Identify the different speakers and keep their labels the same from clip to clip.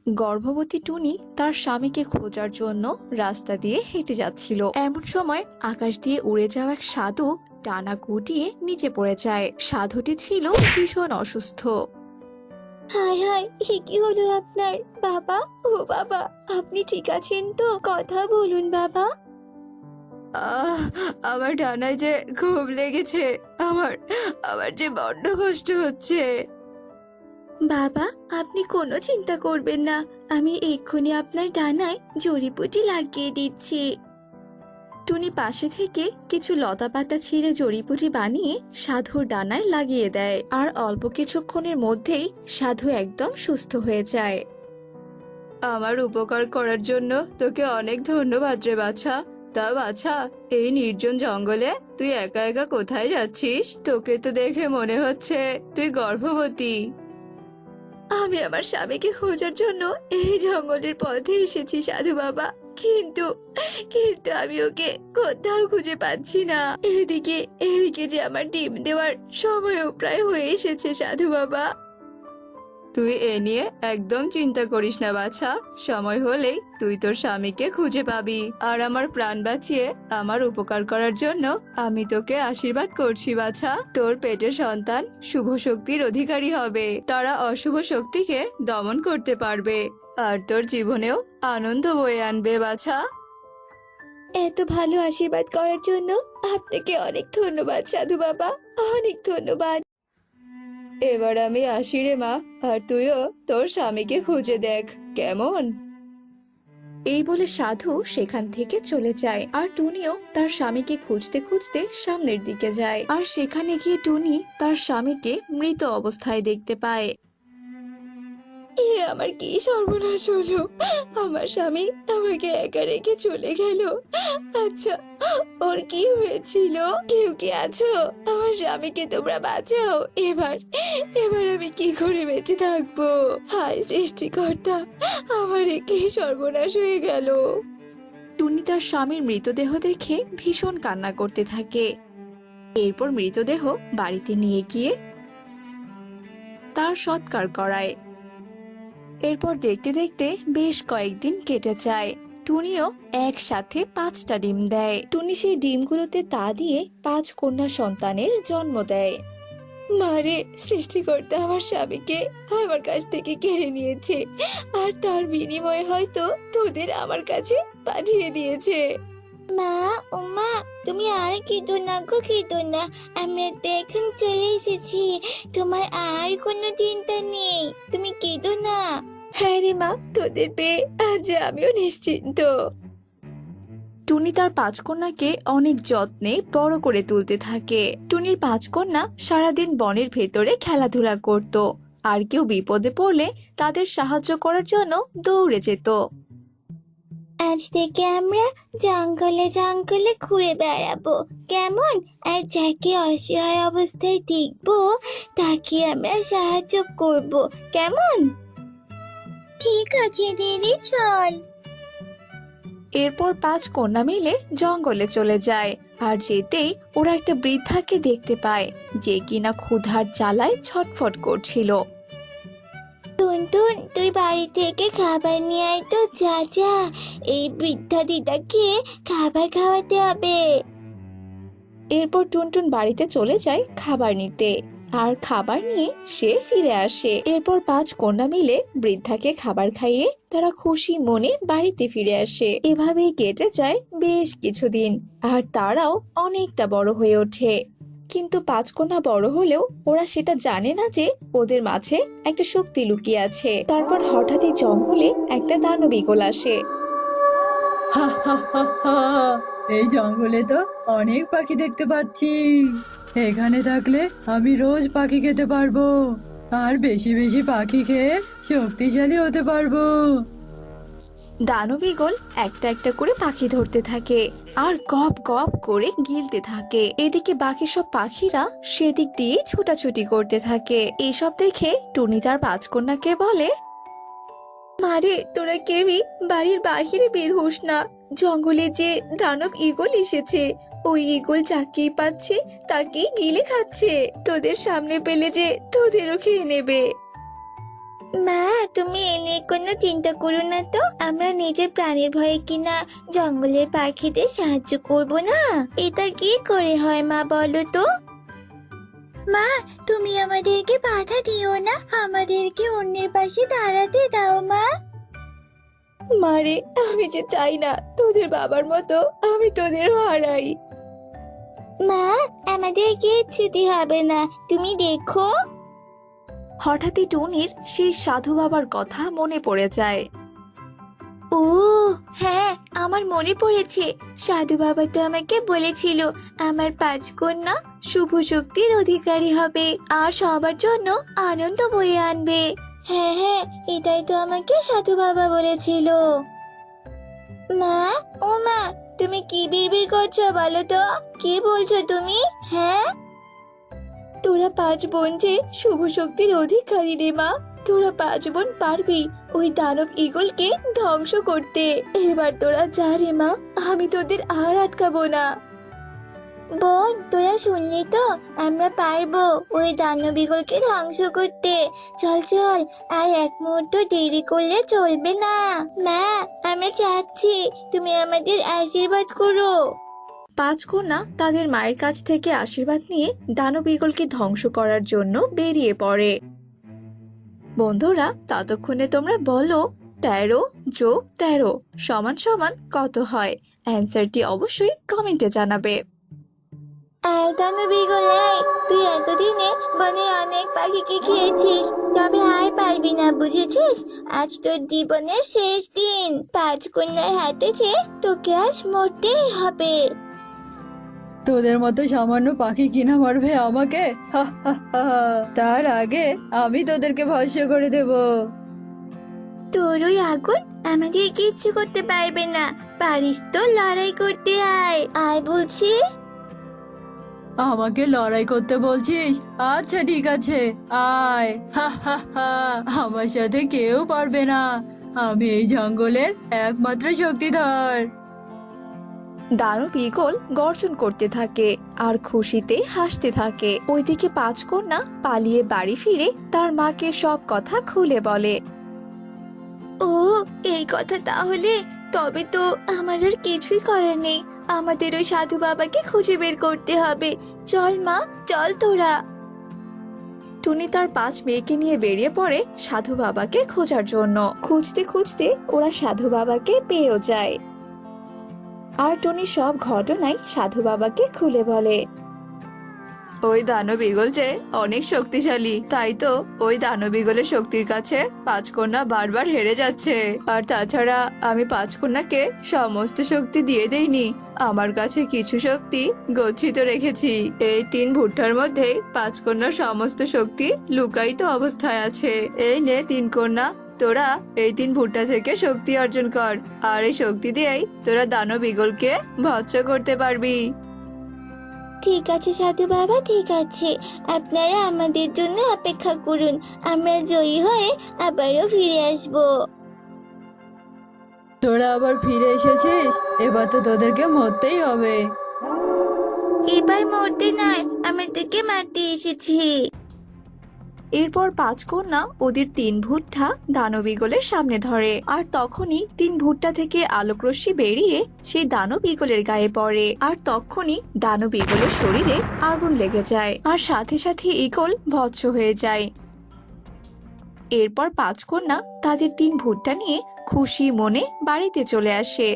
Speaker 1: গর্ভবতী টুনি তার স্বামীকে খোঁজার জন্য রাস্তা দিয়ে হেঁটে যাচ্ছিল। এমন সময় আকাশ দিয়ে উড়ে যাওয়া এক সাধু ডানা গুটিয়ে নিচে পড়ে যায়। সাধুটি ছিল ভীষণ অসুস্থ।
Speaker 2: হায় হায়, এ কি হলো আপনার? বাবা, ও বাবা, আপনি ঠিক আছেন তো? কথা বলুন বাবা।
Speaker 1: আহ আমার ডানায় যে খুব লেগেছে। আমার আমার যে বড্ড কষ্ট হচ্ছে।
Speaker 2: বাবা, আপনি কোনো চিন্তা করবেন না, আমি এক্ষুনি আপনার ডানায় জড়িবুটি লাগিয়ে দিচ্ছি।
Speaker 1: টুনি পাশে থেকে কিছু লতা পাতা ছিঁড়ে জড়িবুটি বানিয়ে সাধুর ডানায় লাগিয়ে দেয়, আর অল্প কিছুক্ষণের মধ্যেই সাধু একদম সুস্থ হয়ে যায়। আমার উপকার করার জন্য তোকে অনেক ধন্যবাদ রে বাছা। তা বাছা, এই নির্জন জঙ্গলে তুই একা একা কোথায় যাচ্ছিস? তোকে তো দেখে মনে হচ্ছে তুই গর্ভবতী। আমি আমার স্বামীকে খোঁজার জন্য এই জঙ্গলের পথে এসেছি সাধু বাবা, কিন্তু কিন্তু আমি ওকে কোথাও খুঁজে পাচ্ছি না। এদিকে এদিকে যে আমার ডিম দেওয়ার সময়ও প্রায় হয়ে এসেছে সাধু বাবা। তুই এ নিয়ে একদম চিন্তা করিস না বাছা। সময় হলেই তুই তোর স্বামীকে খুঁজে পাবি। আর আমার প্রাণ বাঁচিয়ে আমার উপকার করার জন্য আমি তোকে আশীর্বাদ করছি বাছা। তোর পেটের সন্তান শুভ শক্তির অধিকারী হবে। তারা অশুভ শক্তিকে দমন করতে পারবে, আর তোর জীবনেও আনন্দ বয়ে আনবে বাছা।
Speaker 2: এত ভালো আশীর্বাদ করার জন্য আপনাকে অনেক ধন্যবাদ সাধু বাবা, অনেক ধন্যবাদ।
Speaker 1: এবার আমি আসি রে মা, আর তুইও তোর স্বামীকে খুঁজে দেখ, কেমন? এই বলে সাধু সেখান থেকে চলে যায়, আর টুনিও তার স্বামীকে খুঁজতে খুঁজতে সামনের দিকে যায়। আর সেখানে গিয়ে টুনি তার স্বামীকে মৃত অবস্থায় দেখতে পায়।
Speaker 2: এ আমার কি সর্বনাশ হলো! আমার স্বামী আমাকে একা রেখে চলে গেল। আচ্ছা, ওর কি হয়েছিল? কেউ কি আছো? আমার স্বামীকে তোমরা বাঁচাও। এবার এবার আমি কি করে বেঁচে থাকবো? হায় সৃষ্টিকর্তা, আমার এ কি সর্বনাশ হয়ে গেল!
Speaker 1: টুনি তার স্বামীর মৃতদেহ দেখে ভীষণ কান্না করতে থাকে। এরপর মৃতদেহ বাড়িতে নিয়ে গিয়ে তার সৎকার করায়। এরপর দেখতে দেখতে বেশ কয়েকদিন কেটে যায়। টুনিও একসাথে 5টা ডিম দেয়। টুনি সেই ডিমগুলোতে তা দিয়ে 5 কন্যা সন্তানের জন্ম দেয়।
Speaker 2: মারে, সৃষ্টিকর্তা আমার স্বামীকে আমার কাছ থেকে কেড়ে নিয়েছে, আর তার বিনিময়ে হয়তো তোদের আমার কাছে পাঠিয়ে দিয়েছে। মা, ও মা, তুমি আর কেঁদো না গো, কেঁদো না। আমরা তো এখন চলে এসেছি, তোমার আর কোনো চিন্তা নেই, তুমি কেঁদো না। হ্যাঁ রে মা, তোদের পেয়ে আজ আমিও নিশ্চিন্ত।
Speaker 1: টুনি তার 5 কন্যাকে অনেক যত্নে বড় করে তুলতে থাকে। টুনির 5 কন্যা সারাদিন বনের ভেতরে খেলাধুলা করত, আর কেউ বিপদে পড়লে তাদের সাহায্য করার জন্য দৌড়ে যেত।
Speaker 2: আজ থেকে আমরা জঙ্গলে জঙ্গলে ঘুরে বেড়াবো, কেমন? আর যাকে অসহায় অবস্থায় দেখবো তাকে আমরা সাহায্য করব, কেমন? ঠিক আছে দিদি, চল।
Speaker 1: এরপর 5 কন্যা মিলে জঙ্গলে চলে যায়, আর যেতেই ওরা একটা বৃদ্ধাকে দেখতে পায়, যে কিনা ক্ষুধার জ্বালায় ছটফট করছিল।
Speaker 2: টুনটুন, তুই বাড়ি থেকে খাবার নিয়ে আয় তো, যা যা, এই বৃদ্ধা দিদাকে খাবার খাওয়াতে হবে।
Speaker 1: এরপর টুনটুন বাড়িতে চলে যায় খাবার নিতে, আর খাবার নিয়ে সে ফিরে আসে। এরপর 5 কন্যা মিলে বৃদ্ধাকে খাবার খাইয়ে তারা খুশি মনে বাড়িতে ফিরে আসে। এভাবেই কেটে যায় বেশ কিছুদিন, আর তারাও অনেকটা বড় হয়ে ওঠে। কিন্তু 5 কন্যা বড় হলেও ওরা সেটা জানে না যে ওদের মাঝে একটা শক্তি লুকিয়ে আছে। তারপর হঠাৎই জঙ্গলে একটা দানব ঈগল আসে।
Speaker 3: হা হা হা হা, এই জঙ্গলে তো অনেক পাখি দেখতে পাচ্ছি। এখানে থাকলে আমি রোজ পাখি খেতে পারবো, আর বেশি বেশি পাখি খেয়ে শক্তিশালী হতে পারবো।
Speaker 1: দানব ঈগল একটা একটা করে পাখি ধরতে থাকে, আর গপ গপ করে গিলতে থাকে। এদিকে বাকি সব পাখিরা সেদিক দিয়ে ছুটাছুটি করতে থাকে। এসব দেখে টুনি তার 5 কন্যাকে বলে,
Speaker 2: মারে, তোরা কেউই বাড়ির বাহিরে বের হোস না, জঙ্গলে যে দানব ঈগল এসেছে, ওই ঈগল যাকেই পাচ্ছে তাকেই গিলে খাচ্ছে, তোদের সামনে পেলে যে তোদেরও খেয়ে নেবে। মা, তুমি এ নিয়ে কোনো চিন্তা করো না তো। আমরা নিজের প্রাণের ভয়ে কিনা জঙ্গলের পাখিদের সাহায্য করব না? এটা কি করে হয় মা, বলো তো? মা, তুমি আমাদেরকে বাধা দিও না, আমাদেরকে অন্যের পাশে দাঁড়াতে দাও মা। মারে, আমি যে চাই না তোদের বাবার মতো আমি তোদের হারাই। মা, আমাদের কিচ্ছুটি হবে না, তুমি দেখো।
Speaker 1: হঠাৎই টুনির সেই সাধু বাবার কথা মনে পড়ে যায়।
Speaker 2: ও হ্যাঁ, আমার মনে পড়েছে। সাধু বাবা তো আমাকে বলেছিল আমার 5 কন্যা শুভ শক্তির অধিকারী হবে আর সবার জন্য আনন্দ বয়ে আনবে। হ্যাঁ হ্যাঁ, এটাই তো আমাকে সাধু বাবা বলেছিল। মা, ও মা, তুমি কি বিড়বিড় করছো বলো তো? কি বলছো তুমি? হ্যাঁ, তোরা 5 বোন যে শুভ শক্তির অধিকারী রে মা। তোরা 5 বোন পারবি ওই দানব ঈগলকে ধ্বংস করতে। এবার তোরা যা রে মা, আমি তোদের আর আটকাবো না। বোন, তোরা শুনলি তো? আমরা পারবো ওই দানব ঈগলকে ধ্বংস করতে। চল চল, আর এক মুহূর্ত দেরি করলে চলবে না। মা, আমরা চাচ্ছি, তুমি আমাদের আশীর্বাদ করো।
Speaker 1: 5 কন্যা তাদের মায়ের কাছ থেকে আশীর্বাদ নিয়ে দানব ঈগলকে ধ্বংস করার জন্য বেরিয়ে পড়ে। বন্ধুরা, ততক্ষণে তোমরা বলো 13 যোগ 13 সমান সমান কত হয়? অ্যান্সারটি অবশ্যই কমেন্টে জানাবে।
Speaker 2: এই দানব ঈগল, এই, তুই এতদিনে বনে অনেক পাখিকে খেয়েছিস, তবে আর পারবি না, বুঝেছিস? আজ তোর জীবনের শেষ দিন। 5 কন্যার হাতে যে তোকে আজ মরতেই হবে।
Speaker 3: তোদের মতো সামান্য পাখি কিনা মারবে আমাকে? হা হা হা। তার আগে আমি তোদেরকে ভস্ম করে দেব।
Speaker 2: তোর ওই আগুন আমাদের কিচ্ছু করতে পারবে না। পারিস তো লড়াই করতে, আয় আয় বলছি।
Speaker 3: আমাকে লড়াই করতে বলছিস? আচ্ছা ঠিক আছে, আয়। হা হা হা। আমার সাথে কেউ পারবে না, আমি এই জঙ্গলের একমাত্র শক্তিধর।
Speaker 1: দানব ঈগল গর্জন করতে থাকে আর খুশিতে হাসতে থাকে। ওইদিকে 5 কন্যা পালিয়ে বাড়ি ফিরে তার মাকে সব কথা খুলে বলে।
Speaker 2: ও, এই কথা তাহলে? তবে তো আমার আর কিছুই করার নেই। আমাদের ওই সাধু বাবাকে খুঁজে বের করতে হবে। চল মা, চল তোরা।
Speaker 1: টুনি তার 5 মেয়েকে নিয়ে বেরিয়ে পড়ে সাধু বাবাকে খোঁজার জন্য। খুঁজতে খুঁজতে ওরা সাধু বাবাকে পেয়েও যায় আর টুনি সব ঘটনাই সাধু বাবাকে খুলে বলে। ওই দানব ঈগল যে অনেক শক্তিশালী, তাই তো ওই দানব ঈগলের শক্তির কাছে 5 কন্যা বারবার হেরে যাচ্ছে। আর তাছাড়া আমি 5 কন্যাকে সমস্ত শক্তি দিয়ে দেইনি, আমার কাছে কিছু শক্তি গচ্ছিত রেখেছি। এই 3 ভুট্টার মধ্যে 5 কন্যার সমস্ত শক্তি লুকায়িত অবস্থায় আছে। এই নে 3 কন্যা, তোরা এই 3 ভুট্টা থেকে শক্তি অর্জন কর, আর এই শক্তি দিয়েই তোরা দানব ঈগলকে ভৎস করতে পারবি।
Speaker 2: ঠিক আছে সাধু বাবা, ঠিক আছে। আপনারা আমাদের জন্য অপেক্ষা করুন, আমরা জয়ী হয়ে আবারও ফিরে আসবো।
Speaker 3: তোরা আবার ফিরে এসেছিস, এবার তো তোদেরকে মরতেই হবে।
Speaker 2: এবার মরতে নয়, আমাদেরকে মারতে এসেছি।
Speaker 1: এরপর 5 কন্যা ওদের 3 ভুট্টা দানব ঈগলের সামনে ধরে আর তখনই 3 ভুট্টা থেকে আলোকরশ্মি বেরিয়ে সেই দানব ঈগলের গায়ে পড়ে আর তখনই দানব ঈগলের শরীরে আগুন লেগে যায় আর সাথে সাথে ঈগল ভৎস হয়ে যায়। এরপর 5 কন্যা তাদের 3 ভুট্টা নিয়ে খুশি মনে বাড়িতে চলে আসে।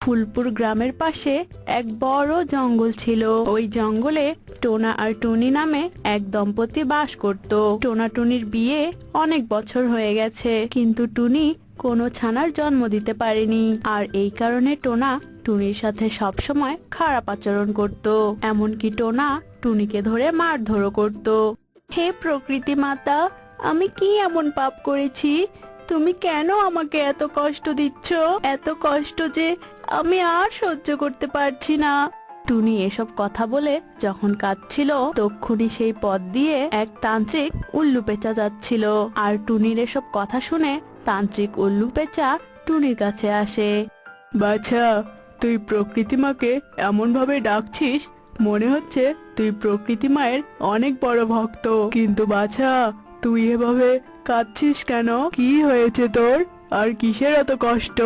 Speaker 4: ফুলপুর গ্রামের পাশে এক বড় জঙ্গল ছিল। ওই জঙ্গলে টোনা আর টুনি নামে এক দম্পতি বাস করত। টোনা টুনির বিয়ে অনেক বছর হয়ে গেছে, কিন্তু টুনি কোনো ছানার জন্ম দিতে পারেনি। আর এই কারণে টোনা টুনির সাথে সব সময় খারাপ আচরণ করত। এমনকি টোনা টুনিকে ধরে মারধরও করত। হে প্রকৃতি মাতা, আমি কি এমন পাপ করেছি? তুমি কেন আমাকে এত কষ্ট দিচ্ছ? এত কষ্ট যে আমি আর সহ্য করতে পারছি না। টুনি এসব কথা বলে যখন কাঁদছিল, তক্ষুনি সেই পথ দিয়ে এক তান্ত্রিক উল্লু পেঁচা যাচ্ছিল। আর টুনির এসব কথা শুনে তান্ত্রিক উল্লু পেঁচা টুনির কাছে আসে। বাছা, তুই প্রকৃতি মাকে এমন ভাবে ডাকছিস মনে হচ্ছে তুই প্রকৃতি মায়ের অনেক বড় ভক্ত। কিন্তু বাছা, তুই এভাবে কাঁদছিস কেন? কি হয়েছে তোর? আর কিসের এত কষ্ট?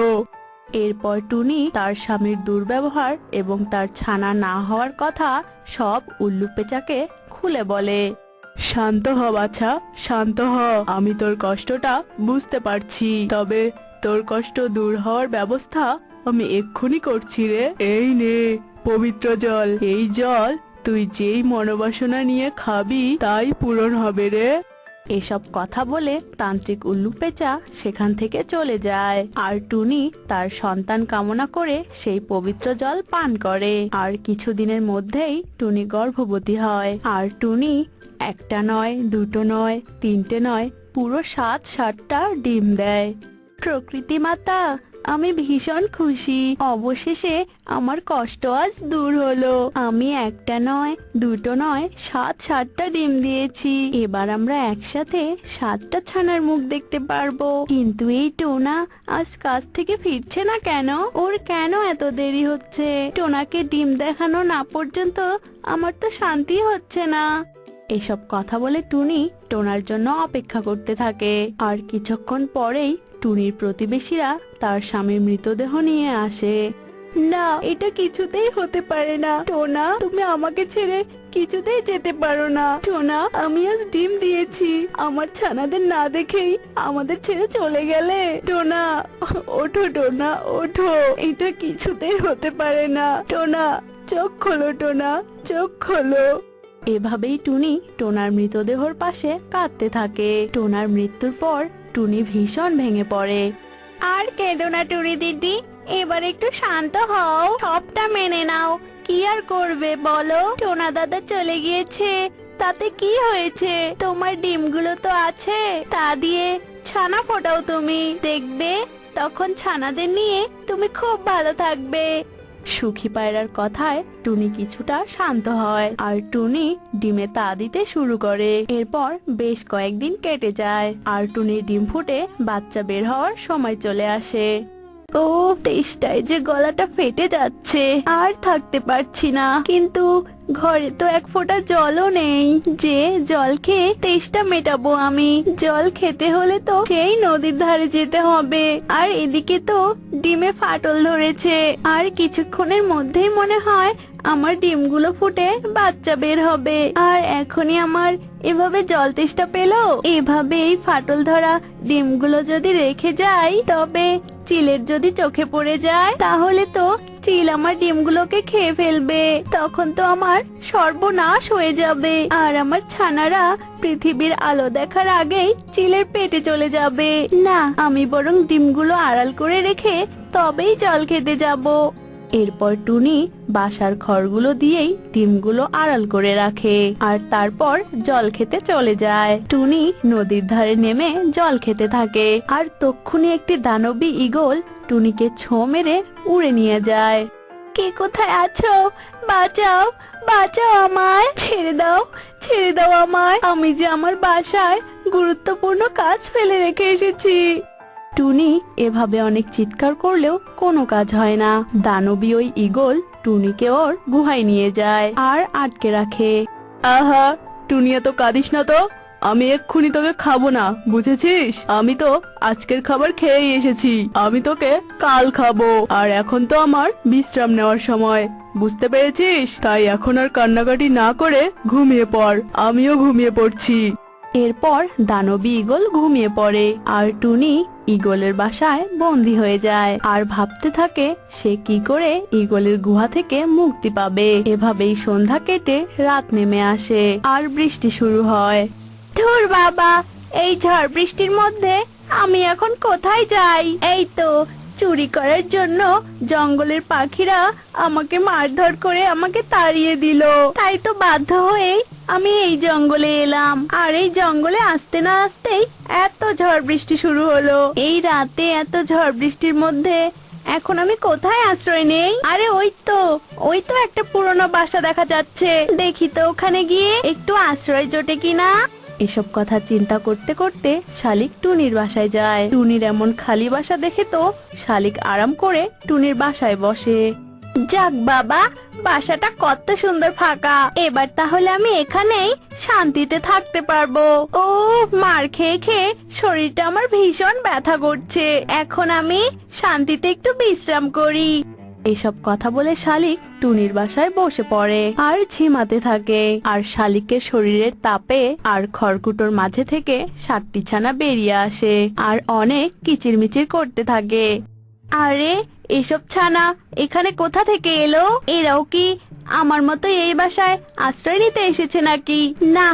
Speaker 4: এরপর টুনি তার স্বামীর দুর্ব্যবহার এবং তার ছানা না হওয়ার কথা সব উল্লু পেঁচাকে খুলে বলে। শান্ত হ বাছা, শান্ত হ। আমি তোর কষ্টটা বুঝতে পারছি, তবে তোর কষ্ট দূর হওয়ার ব্যবস্থা আমি এক্ষুনি করছি রে। এই নে পবিত্র জল, এই জল তুই যেই মনোবাসনা নিয়ে খাবি তাই পূরণ হবে রে। এসব কথা বলে তান্ত্রিক উল্লু পেঁচা সেখান থেকে চলে যায়। আর টুনি তার সন্তান কামনা করে সেই পবিত্র জল পান করে। আর কিছুদিনের মধ্যেই টুনি গর্ভবতী হয়। আর টুনি একটা নয়, দুটো নয়, তিনটে নয়, পুরো 7-7টা ডিম দেয়। প্রকৃতি মাতা, আমি ভীষণ খুশি। অবশেষে আমার কষ্ট আজ দূর হলো। আমি একটা নয়, দুটো নয়, 7-7টা ডিম দিয়েছি। এবার আমরা একসাথে 7টা ছানার মুখ দেখতে পারবো। কিন্তু এই টোনা আজ কাজ থেকে ফিরছে না কেন? ওর কেন এত দেরি হচ্ছে? টোনাকে ডিম দেখানো না পর্যন্ত আমার তো শান্তি হচ্ছে না। এসব কথা বলে টুনি টোনার জন্য অপেক্ষা করতে থাকে। আর কিছুক্ষণ পরেই টুনির প্রতিবেশীরা তার স্বামীর মৃতদেহ নিয়ে আসে। না, এটা কিছুতেই হতে পারে না। টোনা, তুমি আমাকে ছেড়ে কিছুতেই যেতে পারো না। টোনা, আমি আজ ডিম দিয়েছি, আমার ছানাদের না দেখেই আমাদের ছেড়ে চলে গেলে। টোনা, ওঠো টোনা, ওঠো। এটা কিছুতেই হতে পারে না। টোনা, চোখ খোলো টোনা, চোখ খোলো। এভাবেই টুনি টোনার মৃতদেহর পাশে কাঁদতে থাকে। টোনার মৃত্যুর পর টুনি ভীষণ ভেঙে পড়ে। আর কেঁদো না টুনি দিদি, এবার একটু শান্ত হও, সবটা মেনে নাও। কি আর করবে বলো? টোনা দাদা চলে গিয়েছে, তাতে কি হয়েছে? তোমার ডিমগুলো তো আছে, তা দিয়ে ছানা ফোটাও তুমি, দেখবে তখন ছানাদের নিয়ে তুমি খুব ভালো থাকবে। সুখী পায়রার কথায় টুনি কিছুটা শান্ত হয়। আর টুনি ডিমে তা দিতে শুরু করে। এরপর বেশ কয়েকদিন কেটে যায়। আর টুনির ডিম ফুটে বাচ্চা বের হওয়ার সময় চলে আসে। ও, তেষ্টায় যে গলাটা ফেটে যাচ্ছে, আর থাকতে পারছি না। কিন্তু ঘরে তো এক ফোঁটা জলও নেই, যে জল খেয়ে তেষ্টা মেটাবো আমি। জল খেতে হলে তো সেই নদীর ধারে যেতে হবে। আর এদিকে তো ডিমে ফাটল ধরেছে, আর কিছুক্ষণের মধ্যেই মনে হয় আমার ডিমগুলো ফুটে বাচ্চা বের হবে। আর এখনই আমার এভাবে জল তেষ্টা পেলো। এভাবে এই ফাটল ধরা ডিমগুলো যদি রেখে যাই, তবে চিলের যদি চোখে পড়ে যায়, তাহলে তো চিল আমার ডিমগুলোকে খেয়ে ফেলবে। তখন তো আমার সর্বনাশ হয়ে যাবে। আর আমার ছানারা পৃথিবীর আলো দেখার আগেই চিলের পেটে চলে যাবে। না, আমি বরং ডিমগুলো আড়াল করে রেখে তবেই জল খেতে যাব। এরপর টুনি বাসার খড়গুলো দিয়েই ডিমগুলো আড়াল করে রাখে। আর তারপর জল খেতে চলে যায়। টুনি নদীর ধারে নেমে জল খেতে থাকে। আর তক্ষুনি একটি দানবী ঈগল টুনিকে ছোঁ মেরে উড়ে নিয়ে যায়। কে কোথায় আছো? বাঁচাও, বাঁচাও আমায়, ছেড়ে দাও, ছেড়ে দাও আমায়। আমি যে আমার বাসায় গুরুত্বপূর্ণ কাজ ফেলে রেখে এসেছি। টুনি এভাবে অনেক চিৎকার করলেও কোনো কাজ হয় না। দানবী ওই ঈগল টুনিকে ওর গুহায় নিয়ে যায় আর আটকে রাখে। আহা, টুনি এত কাঁদিস না তো, আমি এক্ষুনি তোকে খাবো না, বুঝেছিস? আমি তো আজকের খাবার খেয়েই এসেছি, আমি তোকে কাল খাবো। আর এখন তো আমার বিশ্রাম নেওয়ার সময়, বুঝতে পেরেছিস? তাই এখন আর কান্নাকাটি না করে ঘুমিয়ে পড়। আমিও ঘুমিয়ে পড়ছি। এরপর দানবী ঈগল ঘুমিয়ে পড়ে। আর টুনি ঈগলের বাসায় বন্দী হয়ে যায় আর ভাবতে থাকে সে কি করে ঈগলের গুহা থেকে মুক্তি পাবে। এভাবেই সন্ধ্যা কেটে রাত নেমে আসে আর বৃষ্টি শুরু হয়। ধুর বাবা, এই ঝড় বৃষ্টির মধ্যে আমি এখন কোথায় যাই? এই তো চুরি করার জন্য জঙ্গলের পাখিরা আমাকে মারধর করে আমাকে তাড়িয়ে দিল। তাই তো বাধ্য হয়ে আমি এই জঙ্গলে এলাম। আর এই জঙ্গলে আসতে না আসতেই এত ঝড় বৃষ্টি শুরু হলো। এই রাতে এত ঝড় বৃষ্টির মধ্যে এখন আমি কোথায় আশ্রয় নেই? আরে ওই তো একটা পুরনো বাসা দেখা যাচ্ছে। দেখি তো ওখানে গিয়ে একটু আশ্রয় জোটে কিনা। এসব কথা চিন্তা করতে করতে শালিক টুনির বাসায় যায়। টুনির এমন খালি বাসা দেখে তো শালিক আরাম করে টুনির বাসায় বসে। যাক বাবা, বাসাটা কত সুন্দর ফাঁকা, এবার তাহলে আমি এখানেই শান্তিতে থাকতে পারবো। ও মার খেয়ে খেয়ে শরীরটা আমার ভীষণ ব্যথা করছে, এখন আমি শান্তিতে একটু বিশ্রাম করি। এসব কথা বলে শালিক টুনির বাসায় বসে পড়ে আর ঝিমাতে থাকে। আর শালিকের শরীরের তাপে আর খড়কুটোর মাঝে থেকে 7টি ছানা বেরিয়ে আসে আর অনেক কিচিরমিচির করতে থাকে। আরে এসব ছানা এখানে কোথা থেকে এলো? এরাও কি আমার মতো এই বাসায় আশ্রয় নিতে এসেছে নাকি? না,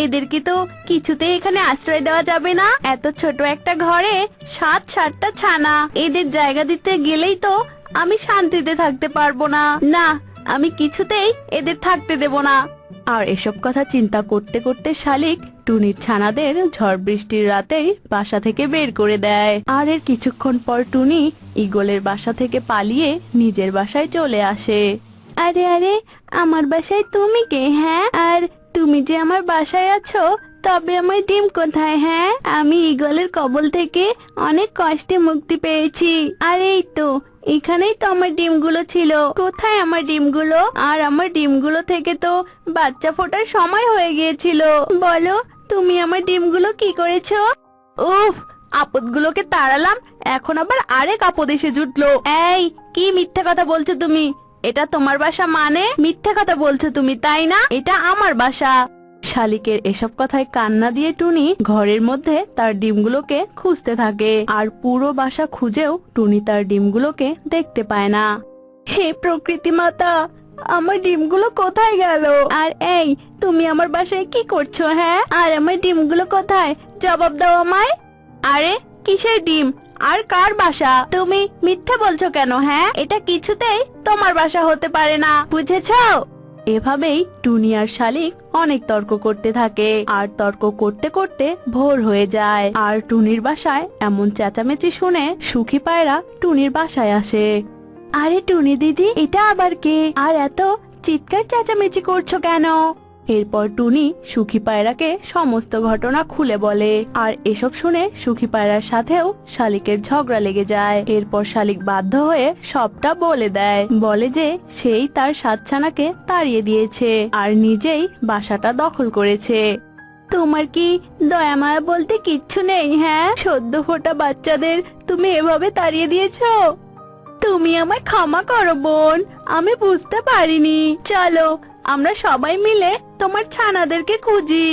Speaker 4: এদেরকে তো কিছুতেই এখানে আশ্রয় দেওয়া যাবে না। এত ছোট একটা ঘরে 7টা ছানা, এদের জায়গা দিতে গেলেই তো আমি শান্তিতে থাকতে পারবো না। না, আমি কিছুতেই এদের থাকতে দেব না। আর এসব কথা চিন্তা করতে করতে শালিক টুনির ছানাদের ঝড় বৃষ্টির রাতেই বাসা থেকে বের করে দেয়। আর এর কিছুক্ষণ পর টুনি ঈগলের বাসা থেকে পালিয়ে নিজের বাসায় চলে আসে। আরে আরে, আমার বাসায় তুমি কে? হ্যাঁ, আর তুমি যে আমার বাসায় আছো, তবে আমার ডিম কোথায়? হ্যাঁ, আমি ঈগলের কবল থেকে অনেক কষ্টে মুক্তি পেয়েছি। আর এই তো এখানেই তো আমার ডিমগুলো ছিল। কোথায় আমার ডিমগুলো? আর আমার ডিমগুলো থেকে তো বাচ্চা ফোটার সময় হয়ে গিয়েছিল। বলো, তুমি আমার ডিমগুলো কি করেছো? উফ, আপদগুলোকে তাড়ালাম, এখন আবার আরেক আপদ এসে জুটলো। এই, কি মিথ্যা কথা বলছো তুমি? এটা তোমার বাসা মানে? মিথ্যা কথা বলছো তুমি, তাই না? এটা আমার বাসা। শালিকের এসব কথায় কান্না দিয়ে টুনি ঘরের মধ্যে তার ডিমগুলোকে খুঁজতে থাকে। আর পুরো বাসা খুঁজেও টুনি তার ডিমগুলোকে দেখতে পায় না। হে প্রকৃতি মাতা, আমার ডিমগুলো কোথায় গেল? আর এই, তুমি আমার বাসায় কি করছো? হ্যাঁ, আর আমার ডিমগুলো কোথায়? জবাব দাও আমায়। আরে কিসের ডিম? আর কার বাসা? তুমি মিথ্যা বলছো কেন? হ্যাঁ, এটা কিছুতেই তোমার বাসা হতে পারে না, বুঝেছো? এভাবেই টুনি আর শালিক অনেক তর্ক করতে থাকে। আর তর্ক করতে করতে ভোর হয়ে যায়। আর টুনির বাসায় এমন চেঁচামেচি শুনে সুখী পায়রা টুনির বাসায় আসে। আরে টুনি দিদি, এটা আবার কে? আর এত চিৎকার চেঁচামেচি করছো কেন? এরপর টুনি সুখী পায়রাকে সমস্ত ঘটনা খুলে বলে। আর এসব শুনে সুখী পায়রার সাথেও শালিকের ঝগড়া লেগে যায়। এরপর শালিক বাধ্য হয়ে সবটা বলে দেয়। বলে যে সেই তার 7 ছানাকে তাড়িয়ে দিয়েছে আর নিজেই বাসাটা দখল করেছে। তোমার কি দয়া মায়া বলতে কিচ্ছু নেই? হ্যাঁ, সদ্য ফোটা বাচ্চাদের তুমি এভাবে তাড়িয়ে দিয়েছো। তুমি আমায় ক্ষমা করো বোন, আমি বুঝতে পারিনি। চলো আমরা সবাই মিলে তোমার ছানাদেরকে খুঁজি।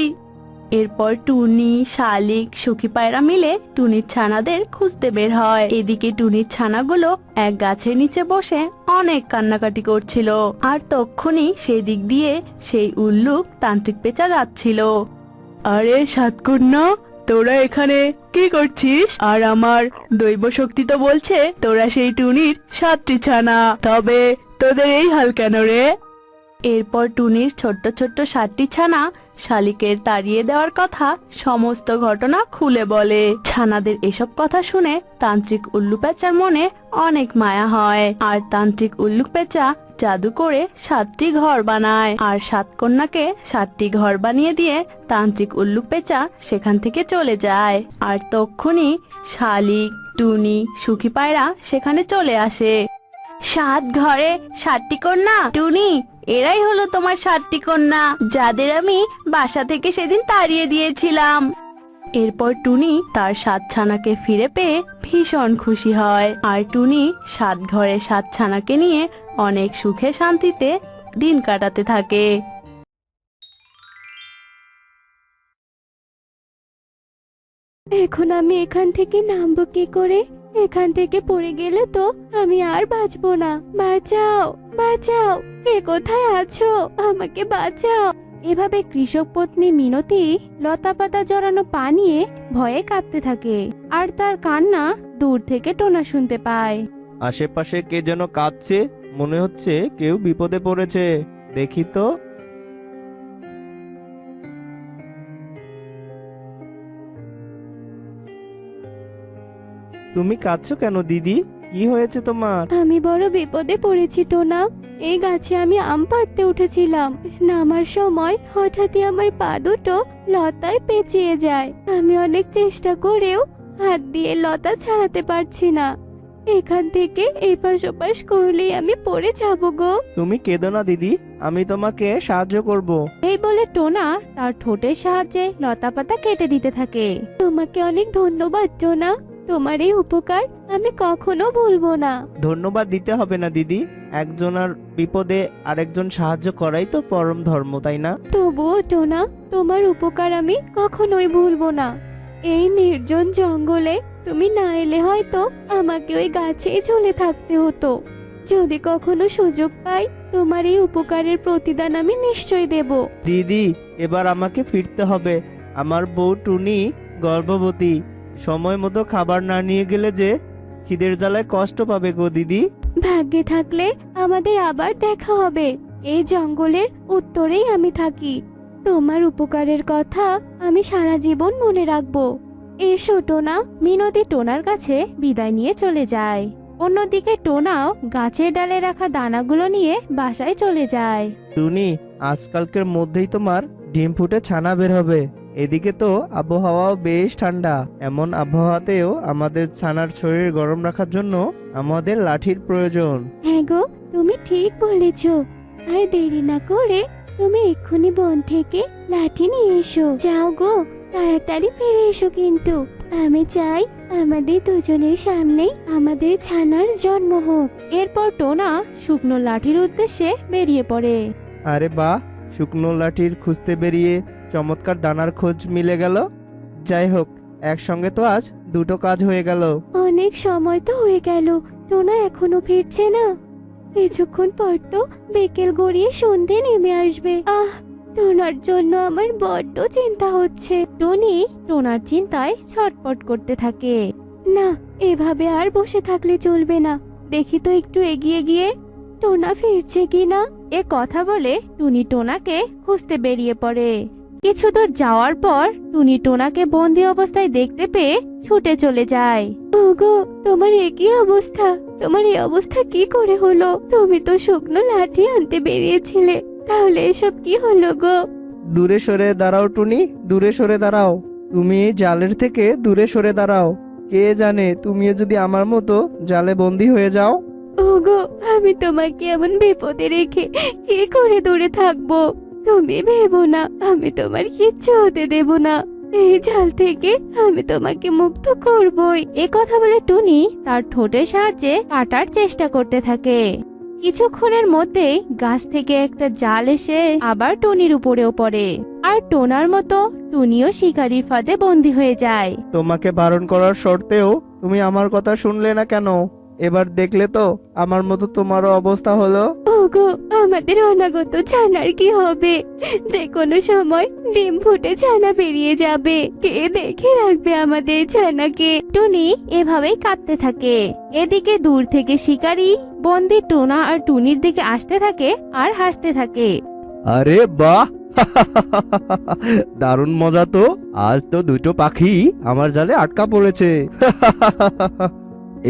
Speaker 4: এরপর টুনি, শালিক, সুখী পায়রা মিলে টুনির ছানাদের খুঁজতে বের হয়। এদিকে টুনির ছানাগুলো এক গাছের নিচে বসে অনেক কান্নাকাটি করছিল। আর তক্ষুনি সেই দিক দিয়ে সেই উল্লুক তান্ত্রিক পেঁচা যাচ্ছিল। আরে সাতকন্যা, তোরা এখানে কি করছিস? আর আমার দৈব শক্তি তো বলছে তোরা সেই টুনির 7টি ছানা, তবে তোদের এই হাল কেন রে? এরপর টুনির ছোট্ট ছোট্ট 7টি ছানা শালিকের তাড়িয়ে দেওয়ার কথা সমস্ত ঘটনা খুলে বলে। ছানাদের এসব কথা শুনে তান্ত্রিক উল্লু পেঁচার মনে অনেক মায়া হয়। আর তান্ত্রিক উল্লু পেঁচা জাদু করে 7টি ঘর বানায়। আর 7 কন্যাকে 7টি ঘর বানিয়ে দিয়ে তান্ত্রিক উল্লু পেঁচা সেখান থেকে চলে যায়। আর তক্ষুনি শালিক, টুনি, সুখী পায়রা সেখানে চলে আসে। 7 ঘরে 7টি কন্যা? টুনি, এরাই হলো তোমার 7টি কন্যা, যাদের আমি বাসা থেকে সেদিন তাড়িয়ে দিয়েছিলাম। এরপর টুনি তার 7 ছানাকে ফিরে পেয়ে ভীষণ খুশি হয়। আর টুনি 7 ঘরে 7 ছানাকে নিয়ে অনেক সুখে শান্তিতে দিন কাটাতে থাকে।
Speaker 2: এখন আমি এখান থেকে নামবো কি করে? এখান থেকে পড়ে গেলে তো আমি আর বাঁচবো না। বাঁচাও, বাঁচাও, কে কোথায় আছো? আমাকে বাঁচাও। এভাবে কৃষক পত্নী মিনতি লতা পাতা জড়ানো পা নিয়ে ভয়ে কাঁদতে থাকে। আর তার কান্না দূর থেকে টোনা শুনতে পায়।
Speaker 5: আশেপাশে কে যেন কাঁদছে, মনে হচ্ছে কেউ বিপদে পড়েছে। দেখি তো। তুমি কাঁদছো কেন দিদি? কি হয়েছে তোমার?
Speaker 2: আমি বড় বিপদে পড়েছি টোনা। এই গাছে আমি আম পাড়তে উঠেছিলাম, নামার সময় হঠাৎই আমার পা দুটো লতায় পেঁচিয়ে যায়। আমি অনেক চেষ্টা করেও হাত দিয়ে লতা ছাড়াতে পারছি না। এখান থেকে এপাশ ওপাশ করলেই আমি পড়ে যাব গো।
Speaker 5: তুমি কেঁদো না দিদি, আমি তোমাকে সাহায্য করব।
Speaker 6: এই বলে টোনা তার ঠোঁটের সাহায্যে লতাপাতা কেটে দিতে থাকে।
Speaker 2: তোমাকে অনেক ধন্যবাদ টোনা, তোমার এই উপকার আমি কখনো ভুলবো না।
Speaker 5: ধন্যবাদ দিতে হবে না দিদি, একজনের বিপদে আরেকজন সাহায্য করাই তো পরম ধর্ম, তাই না?
Speaker 2: তবুও টোনা, তোমার উপকার আমি কখনোই ভুলবো না। এই নির্জন জঙ্গলে তুমি না এলে হয়তো আমাকে ওই গাছেই ঝুলে থাকতে হতো। যদি কখনো সুযোগ পাই, তোমার এই উপকারের প্রতিদান আমি নিশ্চয়ই দেব।
Speaker 5: দিদি, এবার আমাকে ফিরতে হবে। আমার বউ টুনি গর্ভবতী, সময় মতো খাবার না নিয়ে গেলে যে খিদের জ্বালায় কষ্ট পাবে গো দিদি।
Speaker 2: ভাগ্যে থাকলে আমাদের আবার দেখা হবে। এই জঙ্গলের উত্তরেই আমি থাকি। তোমার উপকারের কথা আমি সারা জীবন মনে রাখবো। এসো টোনা।
Speaker 6: মিনতি টোনার কাছে বিদায় নিয়ে চলে যায়। অন্যদিকে টোনাও গাছের ডালে রাখা দানাগুলো নিয়ে বাসায় চলে যায়।
Speaker 5: টুনি, আজকালকের মধ্যেই তোমার ডিম ফুটে ছানা বের হবে। এদিকে তো আবহাওয়াও বেশ ঠান্ডা। এমন আবহাওয়াতেও আমাদের ছানার শরীর গরম রাখার জন্য আমাদের লাঠির প্রয়োজন।
Speaker 2: হ্যাঁ গো, তুমি ঠিক বলেছ। আর দেরি না করে তুমি এক্ষুনি বন থেকে লাঠি নিয়ে এসো। যাও গো, তাড়াতাড়ি ফিরে এসো কিন্তু। আমি চাই আমাদের দুজনের সামনেই আমাদের ছানার জন্ম হোক।
Speaker 6: এরপর টোনা শুকনো লাঠির উদ্দেশ্যে বেরিয়ে পড়ে।
Speaker 5: আরে বাহ, শুকনো লাঠির খুঁজতে বেরিয়ে চমৎকার দানার খোঁজ মিলে গেল। যাই হোক, একসঙ্গে তো আজ দুটো কাজ হয়ে গেল।
Speaker 2: অনেক সময় তো হয়ে গেল, টোনা এখনো ফিরছে না। কিছুক্ষণ পর তো বিকেল গড়িয়ে সন্ধে নেমে আসবে। টোনার জন্য আমার বড্ড চিন্তা হচ্ছে।
Speaker 6: টনি টোনার চিন্তায় ছটপট করতে থাকে।
Speaker 2: না, এভাবে আর বসে থাকলে চলবে না। দেখি তো একটু এগিয়ে গিয়ে টোনা ফিরছে কিনা।
Speaker 6: এ কথা বলে টুনি টোনাকে খুঁজতে বেরিয়ে পড়ে। কিছু দূর যাওয়ার পর টুনি টোনাকে বন্দি অবস্থায় দেখতে পেয়ে ছুটে চলে যায়।
Speaker 2: ওগো, তোমার একই অবস্থা। তোমার এই অবস্থা কি করে হলো? তুমি তো শুকনো লাঠি আনতে বেরিয়েছিলে, তাহলে এসব কি হলো গো?
Speaker 5: দূরে সরে দাঁড়াও টুনি, দূরে সরে দাঁড়াও। তুমি এই জালের থেকে দূরে সরে দাঁড়াও। কে জানে তুমিও যদি আমার মতো জালে বন্দি হয়ে যাও।
Speaker 2: ওগো, আমি তোমাকে এমন বিপদে রেখে কি করে দূরে থাকবো? তুমি ভেবো না, আমি তোমার কিচ্ছু হতে দেব না। এই জাল থেকে আমি তোমাকে মুক্ত করবই।
Speaker 6: এ কথা বলে টুনি তার ঠোঁটের সাহায্যে কাটার চেষ্টা করতে থাকে। কিছুক্ষণের মধ্যেই গাছ থেকে একটা জাল এসে আবার টুনির উপরেও পড়ে। আর টোনার মতো টুনিও শিকারীর ফাঁদে বন্দী হয়ে যায়।
Speaker 5: তোমাকে বারণ করার শর্তেও তুমি আমার কথা শুনলে না কেন? এবার দেখলে তো আমার মতো তোমারও অবস্থা হলো।
Speaker 2: ওগো, আমাদের অনাগত ছানার কি হবে? যে কোনো সময় ডিম ফুটে ছানা বেরিয়ে যাবে। কে দেখে রাখবে আমাদের ছানাকে?
Speaker 6: টুনি এভাবেই কাঁদতে থাকে। এদিকে দূর থেকে শিকারী বন্দি টোনা আর টুনির দিকে আসতে থাকে আর হাসতে থাকে।
Speaker 5: আরে বাহ, দারুণ মজা তো। আজ তো দুটো পাখি আমার জালে আটকা পড়েছে।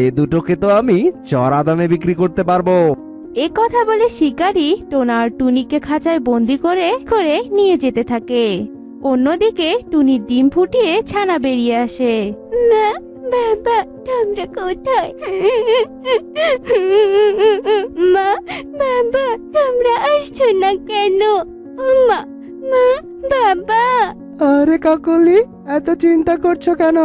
Speaker 5: এই দুটোকে তো আমি চড়া দামে বিক্রি করতে পারবো।
Speaker 6: এ কথা বলে শিকারী টোনা আর টুনিকে খাঁচায় বন্দি করে করে নিয়ে যেতে থাকে। অন্যদিকে টুনির ডিম ফুটিয়ে ছানা বেরিয়ে আসে।
Speaker 2: মা, বাবা, তোমরা কোথায়? মা, বাবা, তোমরা আসছো না কেন? মা, মা, বাবা।
Speaker 5: আরে কাকলি, এত চিন্তা করছো কেন?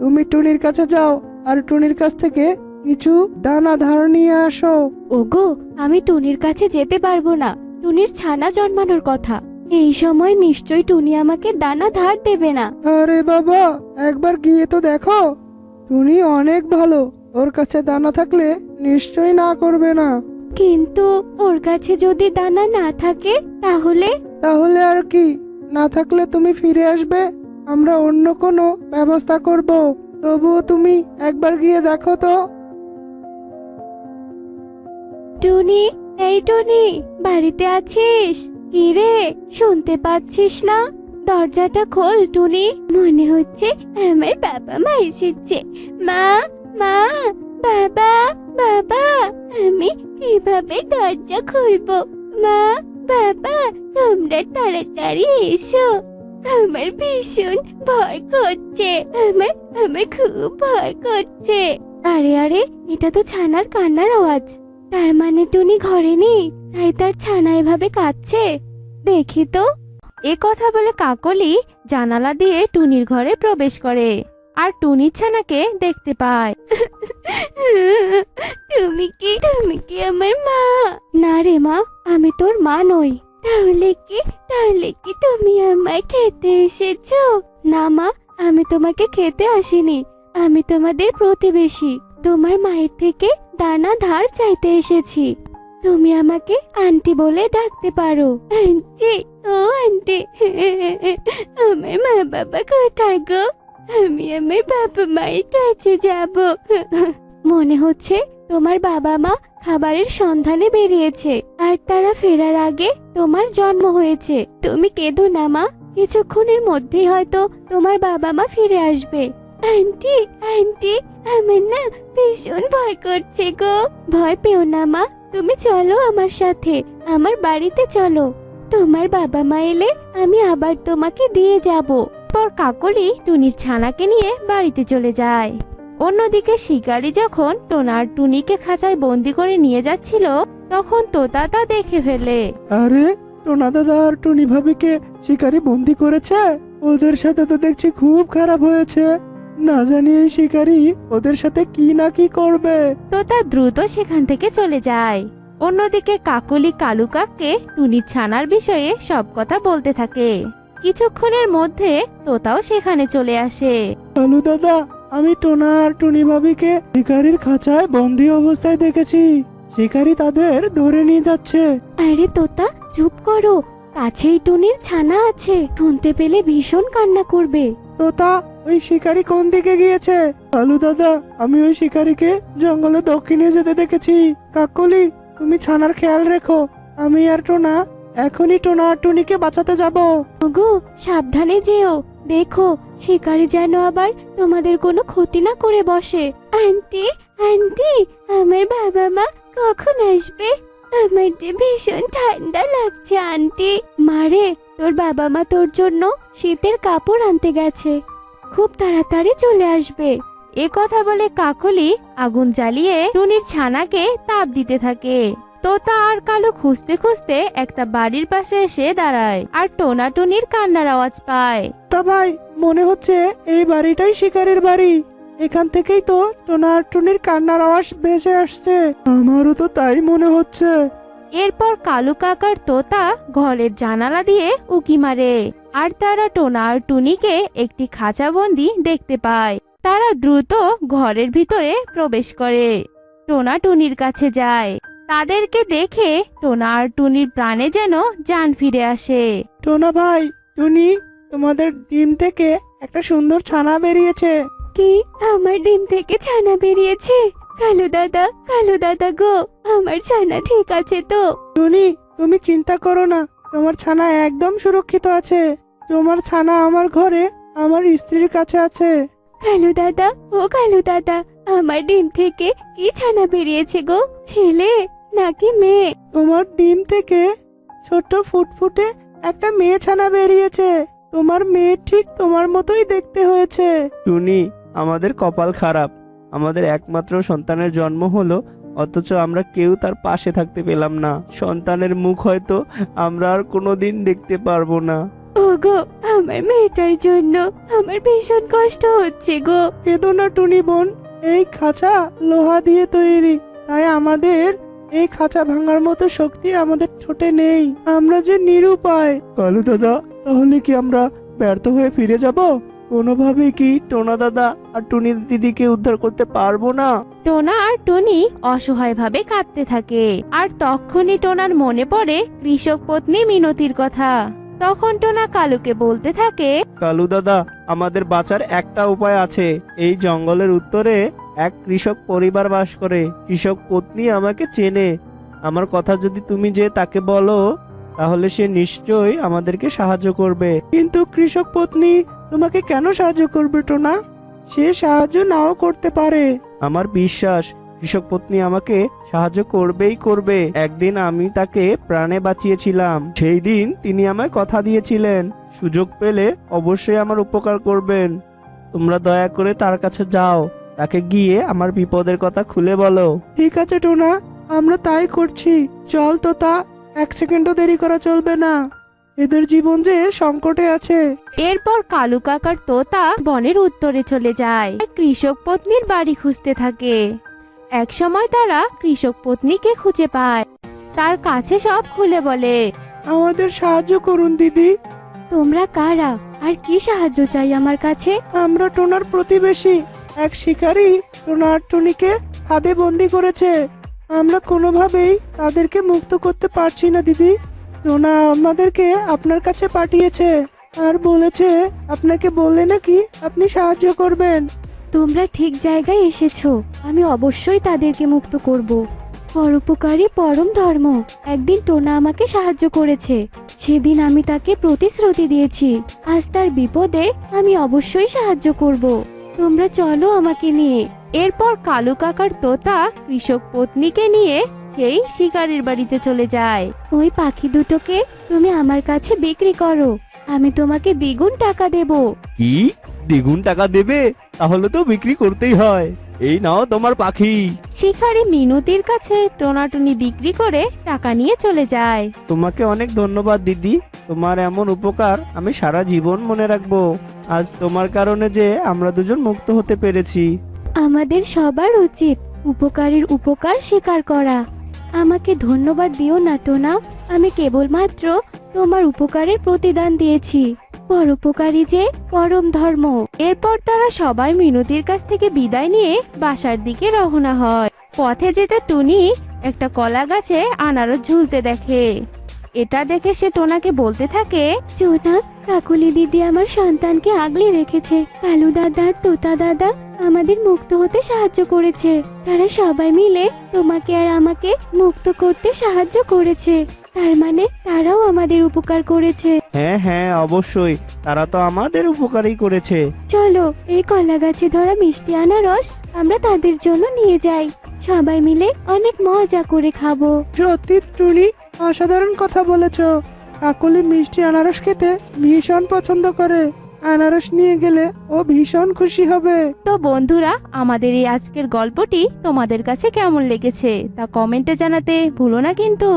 Speaker 5: তুমি টুনির কাছে যাও আর টুনির কাছ থেকে কিছু দানা ধার নিয়ে আসো।
Speaker 2: ওগো, আমি টুনির কাছে যেতে পারবো না। টুনির ছানা জন্মানোর কথা। এই সময় নিশ্চয়ই টুনি আমাকে দানা ধার দেবে না।
Speaker 5: আরে বাবা, একবার গিয়ে তো দেখো। টুনি অনেক ভালো, ওর কাছে দানা থাকলে নিশ্চয়ই না করবে না।
Speaker 2: কিন্তু ওর কাছে যদি দানা না থাকে তাহলে?
Speaker 5: তাহলে আর কি, না থাকলে তুমি ফিরে আসবে, আমরা অন্য কোনো ব্যবস্থা করব। তবুও তুমি একবার গিয়ে দেখো তো।
Speaker 2: টুনি, এই টুনি, বাড়িতে আছিস? কি রে, শুনতে পাচ্ছিস না? দরজাটা খোল টুনি। মনে হচ্ছে আমার বাবা মা এসেছে। মা, মা, বাবা, বাবা, আমি কিভাবে দরজা খুলবো? মা, বাবা, তোমরা তাড়াতাড়ি এসো। আমার ভীষণ ভয় করছে। আমার খুব ভয় করছে। আরে আরে, এটা তো ছানার কান্নার আওয়াজ। তার মানে টুনি ঘরে নেই, তাই তার ছানা এভাবে কাঁদছে। দেখি তো।
Speaker 6: এ কথা বলে কাকলি জানালা দিয়ে টুনির ঘরে প্রবেশ করে আর টুনির ছানাকে দেখতে পায়।
Speaker 2: তুমি কি আমার মা? না রে মা, আমি তোর মা নই। তাহলে কি তুমি আমায় খেতে এসেছো? না মা, আমি তোমাকে খেতে আসিনি। আমি তোমাদের প্রতিবেশী। তোমার মায়ের থেকে দানা ধার চাইতে এসেছি। তুমি আমাকে আন্টি বলে ডাকতে পারো। আন্টি, ও আন্টি, আমার মা বাবা কোথায় গো? আমি আমার বাবা মায়ের কাছে যাব। মনে হচ্ছে তোমার বাবা মা খাবারের সন্ধানে বেরিয়েছে, আর তারা ফেরার আগে তোমার জন্ম হয়েছে। তুমি কেঁদো না মা, কিছুক্ষণের মধ্যেই হয়তো তোমার বাবা মা ফিরে আসবে। আন্টি, আন্টি, আমার না ভীষণ ভয় করছে গো। ভয় পেও না মা, তুমি চলো আমার সাথে, আমার বাড়িতে চলো। তোমার বাবা মা এলে আমি আবার তোমাকে দিয়ে যাব।
Speaker 6: পর কাকলি টুনির ছানাকে নিয়ে বাড়িতে চলে যায়। অন্যদিকে শিকারী যখন টোনা আর টুনিকে খাঁচায় বন্দি করে নিয়ে যাচ্ছিল, তখন তোতা তা দেখে ফেলে।
Speaker 5: আরে, টোনা দাদা আর টুনি ভাবিকে শিকারি বন্দি করেছে। ওদের সাথে তো দেখছি খুব খারাপ হয়েছে। না জানি এই শিকারি ওদের সাথে কি না কি করবে।
Speaker 6: তোতা দ্রুত সেখান থেকে চলে যায়। অন্যদিকে কাকলি কালু কাককে টুনির ছানার বিষয়ে সব কথা বলতে থাকে। কিছুক্ষণের মধ্যে তোতাও সেখানে চলে আসে।
Speaker 5: কালু দাদা, আমি টোনা আর টুনি ভাবিকে শিকারির খাঁচায় বন্দি অবস্থায় দেখেছি। শিকারি তাদের ধরে নিয়ে যাচ্ছে।
Speaker 2: আরে তোতা, চুপ করো। কাছেই টুনির ছানা আছে, শুনতে পেলে ভীষণ কান্না করবে।
Speaker 5: তোতা, ওই শিকারি কোন দিকে গিয়েছে? কালু দাদা, আমি ওই শিকারিকে জঙ্গলে দক্ষিণে যেতে দেখেছি। কাকলি, তুমি ছানার খেয়াল রেখো। আমি আর টোনা এখনই টোনা আর টুনিকে বাঁচাতে যাব।
Speaker 2: ওগো, সাবধানে যেও। দেখো, শিকারি যেন আবার তোমাদের কোনো ক্ষতি না করে বসে। আন্টি, আন্টি, আমার বাবা মা কখন আসবে? আমার যে ভীষণ ঠান্ডা লাগছে আন্টি। মারে, তোর বাবা মা তোর জন্য শীতের কাপড় আনতে গেছে, খুব তাড়াতাড়ি চলে আসবে।
Speaker 6: এ কথা বলে কাকলি আগুন জ্বালিয়ে টুনির ছানাকে তাপ দিতে থাকে। তোতা আর কালু খুঁজতে খুঁজতে একটা বাড়ির পাশে এসে দাঁড়ায় আর টোনা টুনির কান্নার আওয়াজ পায়।
Speaker 5: তা ভাই, মনে হচ্ছে এই বাড়িটাই শিকারের বাড়ি। এখান থেকেই তো টোনা আর টুনির কান্নার আওয়াজ ভেসে আসছে। আমারও তো তাই মনে হচ্ছে।
Speaker 6: এরপর কালু কাকার তোতা ঘরের জানালা দিয়ে উকি মারে আর তারা টোনা আর টুনিকে একটি খাঁচাবন্দি দেখতে পায়। তারা দ্রুত ঘরের ভিতরে প্রবেশ করে টোনা টুনির কাছে যায়। তাদেরকে দেখে টোনা আর টুনির প্রাণে যেন জান ফিরে আসে।
Speaker 5: টোনা ভাই, টুনি, তোমাদের ডিম থেকে একটা সুন্দর ছানা বেরিয়েছে।
Speaker 2: কি, আমার ডিম থেকে ছানা বেরিয়েছে? কালু দাদা গো, আমার ছানা ঠিক আছে তো?
Speaker 5: টুনি, তুমি চিন্তা করো না, তোমার ছানা একদম সুরক্ষিত আছে। তোমার ছানা আমার ঘরে আমার স্ত্রীর কাছে আছে।
Speaker 2: কালু দাদা, আমার ডিম থেকে কি ছানা বেরিয়েছে গো? ছেলে নাকি মেয়ে?
Speaker 5: তোমার ডিম থেকে ছোট্ট ফুটফুটে একটা মেয়ে ছানা বেরিয়েছে। তোমার মেয়ে ঠিক তোমার মতোই দেখতে হয়েছে। টুনি, আমাদের কপাল খারাপ। আমাদের একমাত্র সন্তানের জন্ম হলো, অথচ আমরা কেউ তার পাশে থাকতে পেলাম না। সন্তানের মুখ হয়তো আমরা আর কোনোদিন দেখতে পারবো না।
Speaker 2: ওগো, আমার মেয়েটার জন্য আমার ভীষণ কষ্ট হচ্ছে গো।
Speaker 5: কেঁদো না টুনি বোন, এই খাঁচা লোহা দিয়ে তৈরি, তাই আমাদের এই খাঁচা ভাঙার মতো শক্তি আমাদের ছোটে নেই। আমরা যে নিরুপায়। কালু দাদা, তাহলে কি আমরা ব্যর্থ হয়ে ফিরে যাব? কোনোভাবে কি টোনা দাদা আর টুনি দিদিকে উদ্ধার করতে পারবো না?
Speaker 6: টোনা আর টুনি অসহায়ভাবে কাঁদতে থাকে আর তখনই টোনার মনে পড়ে কৃষক পত্নী মিনতির কথা। তখন টোনা কালুকে বলতে থাকে,
Speaker 5: কালু দাদা, আমাদের বাঁচার একটা উপায় আছে। এই জঙ্গলের উত্তরে এক কৃষক পরিবার বাস করে। কৃষক পত্নী আমাকে চেনে। আমার কথা যদি তুমি যে তাকে বলো, তাহলে সে নিশ্চয়ই আমাদেরকে সাহায্য করবে। কিন্তু কৃষক পত্নী তোমাকে কেন সাহায্য করবে টোনা? সে সাহায্য নাও করতে পারে। আমার বিশ্বাস কৃষক পত্নী আমাকে সাহায্য করবেই করবে। একদিন আমি তাকে প্রাণে বাঁচিয়েছিলাম, সেই দিন তিনি আমায় কথা দিয়েছিলেন সুযোগ পেলে অবশ্যই আমার উপকার করবেন। তোমরা দয়া করে তার কাছে যাও, তাকে গিয়ে আমার বিপদের কথা খুলে বলো। ঠিক আছে টোনা, আমরা তাই করছি। চল তো, তা এক সেকেন্ডও দেরি করা চলবে না, এদের জীবন যে সংকটে আছে।
Speaker 6: এরপর কালু কাকার তোতা বনের উত্তরে চলে যায় আর কৃষক পত্নীর বাড়ি খুঁজতে থাকে। একসময় তারা কৃষক পত্নীকে খুঁজে পায়, তার কাছে সব খুলে বলে।
Speaker 5: আমাদের সাহায্য করুন দিদি।
Speaker 6: তোমরা কারা আর কি সাহায্য চাই আমার কাছে?
Speaker 5: আমরা টোনার প্রতিবেশী। এক শিকারী টোনা আর টুনিকে হাতে বন্দি করেছে। আমরা কোনোভাবেই তাদেরকে মুক্ত করতে পারছি না দিদি। টোনা আমাদেরকে আপনার কাছে পাঠিয়েছে আর বলেছে আপনাকে বললে নাকি আপনি সাহায্য করবেন।
Speaker 6: তোমরা ঠিক জায়গায় এসেছো, আমি অবশ্যই তাদেরকে মুক্ত করব। পরোপকারী পরম ধর্ম। একদিন টোনা আমাকে সাহায্য করেছে, সেদিন আমি তাকে প্রতিশ্রুতি দিয়েছি আজ তার বিপদে আমি অবশ্যই সাহায্য করব। তোমরা চলো আমাকে নিয়ে। এরপর কালু কাকার তোতা কৃষক পত্নীকে নিয়ে সেই শিকারীর বাড়িতে চলে যায়। ওই পাখি দুটোকে তুমি আমার কাছে বিক্রি করো, আমি তোমাকে দ্বিগুণ টাকা দেব।
Speaker 5: কি দ্বিগুণ টাকা দেবে? তাহলে তো বিক্রি করতেই হয়। এই নাও তোমার পাখি।
Speaker 6: শিকারী মিনতির কাছে টোনাটুনি বিক্রি করে টাকা নিয়ে চলে যায়।
Speaker 5: তোমাকে অনেক ধন্যবাদ দিদি, তোমার এমন উপকার আমি সারা জীবন মনে রাখবো। আজ তোমার কারণে যে আমরা দুজন মুক্ত হতে পেরেছি।
Speaker 6: আমাদের সবার উচিত উপকারীর উপকার স্বীকার করা। আমাকে ধন্যবাদ দিও না টোনা, আমি কেবলমাত্র তোমার উপকারের প্রতিদান দিয়েছি। পরোপকারী যে পরম ধর্ম। এরপর তারা সবাই মিনতির কাছ থেকে বিদায় নিয়ে বাসার দিকে রওনা হয়। পথে যেতে টুনি একটা কলা গাছে আনারস ঝুলতে দেখে। এটা দেখে সে টোনাকে বলতে থাকে, টোনা, কাকুলি দিদি আমার সন্তানকে আগলে রেখেছে। কালু দাদা আর তোতা দাদা আমাদের মুক্ত হতে সাহায্য করেছে। তারা সবাই মিলে তোমাকে আর আমাকে মুক্ত করতে সাহায্য করেছে। তার মানে তারাও আমাদের উপকার করেছে।
Speaker 5: হ্যাঁ হ্যাঁ, অবশ্যই, তারা তো আমাদের উপকারই করেছে।
Speaker 6: চলো এই কলা গাছে ধরা মিষ্টি আনারস আমরা তাদের জন্য নিয়ে যাই, সবাই মিলে অনেক মজা করে খাবো।
Speaker 5: সত্যি টুনি, অসাধারণ কথা বলেছো। কাকলি মিষ্টি আনারস খেতে ভীষণ পছন্দ করে। আনারস নিয়ে গেলে ও ভীষণ খুশি হবে।
Speaker 6: তো বন্ধুরা, আমাদের এই আজকের গল্পটি তোমাদের কাছে কেমন লেগেছে তা কমেন্টে জানাতে ভুলো না কিন্তু।